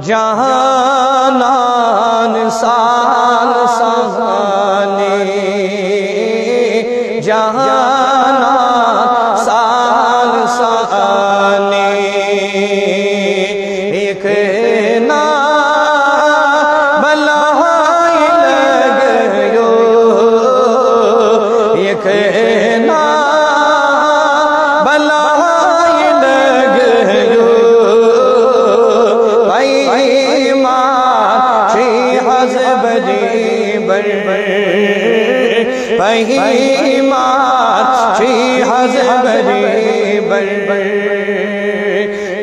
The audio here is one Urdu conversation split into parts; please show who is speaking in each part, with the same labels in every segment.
Speaker 1: جہانان سال سہانے جہانان سال سہانے ایک نا بلائی لگیو ایک نا بلائی لگیو پہیمان چھی حضبری بر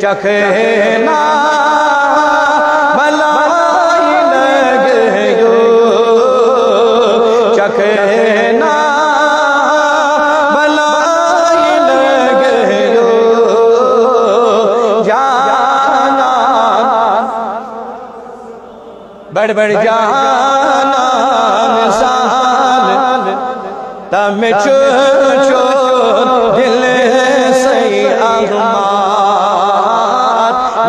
Speaker 1: چکھنا بلائی لگیو چکھنا بلائی لگیو جانا بڑھ بڑھ جانا تم چو دل سی آغمات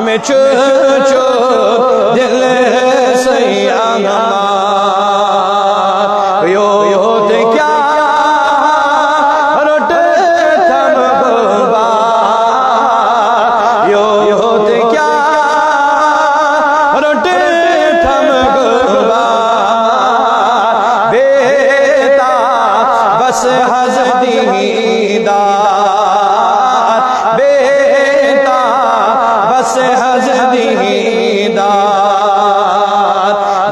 Speaker 1: میں چو دل سی آغمات یو کیا رٹ تھم گبار یو کیا رٹ تھم گبار بیتا بس حضدیدار بیتا بس حضدیدار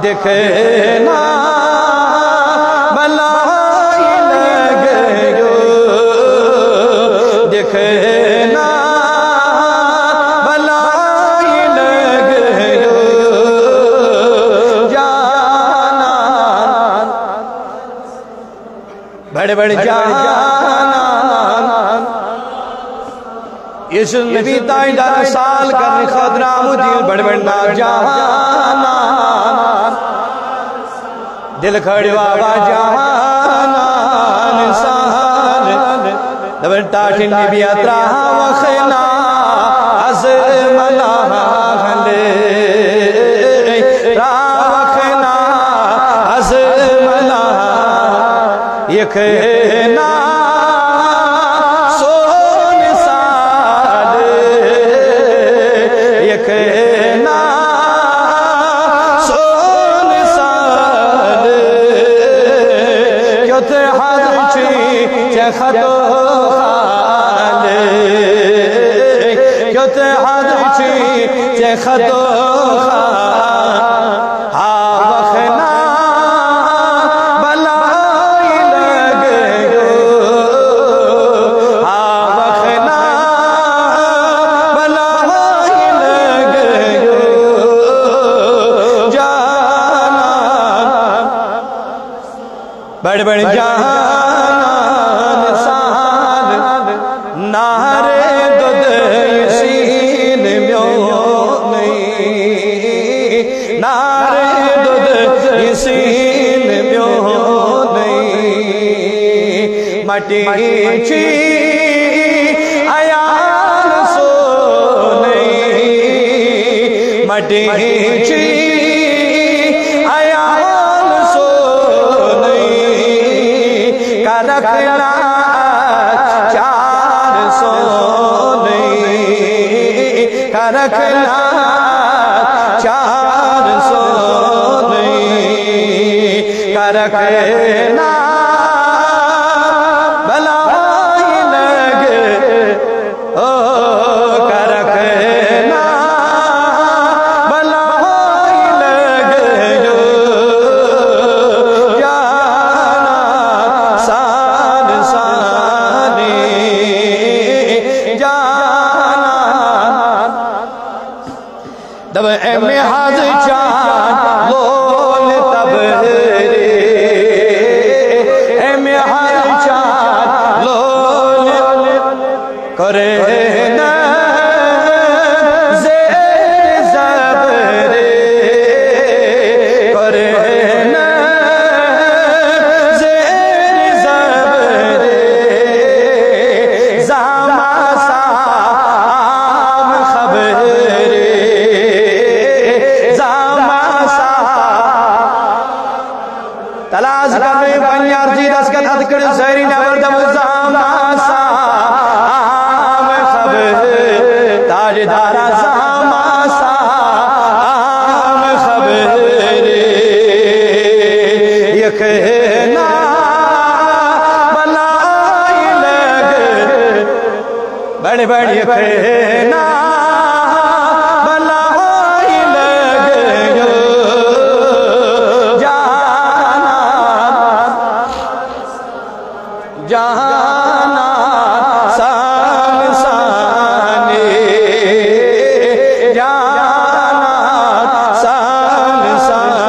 Speaker 1: دکھنا بلائی لگیو دکھنا بلائی لگیو جانا بڑھ بڑھ جانا اس نبی تائیں دار سال کرنے خدرہ مدیر بڑھ بڑھنا جانا دل کھڑی بابا جانا سال دبر تاٹھ نبی اترا وخنا عظمنا گھلے راوخنا عظمنا یکنا سون سال یکنا سون سال کیوت حد چی چخطو خال کیوت حد چی چخطو خال آوخنا بڑھ بڑھ جانان سال نارے دود سین میوں نہیں نارے دود سین میوں نہیں مٹی چی آیان سو نہیں مٹی چی رکھنا چار سو نہیں رکھنا چار سو نہیں رکھنا بلائی لگے او رکھنا بلائی لگے دب محاذ چاند لول تب رے محاذ چاند لول کرے نا زیر زب رے کرے نا زیر زب رے زاما سام خبر یکھنا بلائی لگیو جانا جانا سانسانی جانا سانسانی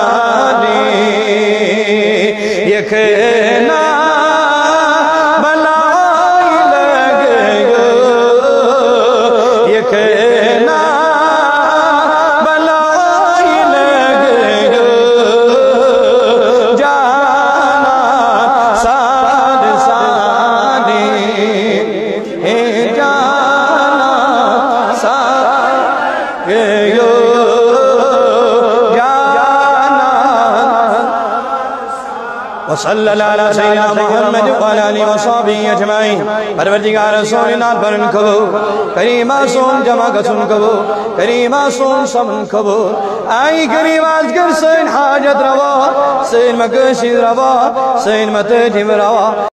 Speaker 1: یکھنا بلائی لگیو یکھنا بلائی لگیو جانا سانسانی جانا سانسانی وصلی اللہ علیہ سیدنا محمد وعلی آلہ وصحبہ اجمعین پروردگار رسولنا برن کبو کریم آسون جمع گسن کبو کریم آسون سمن کبو آئی کریم آزگر سین حاجت روا سین مکشید روا سین متجم روا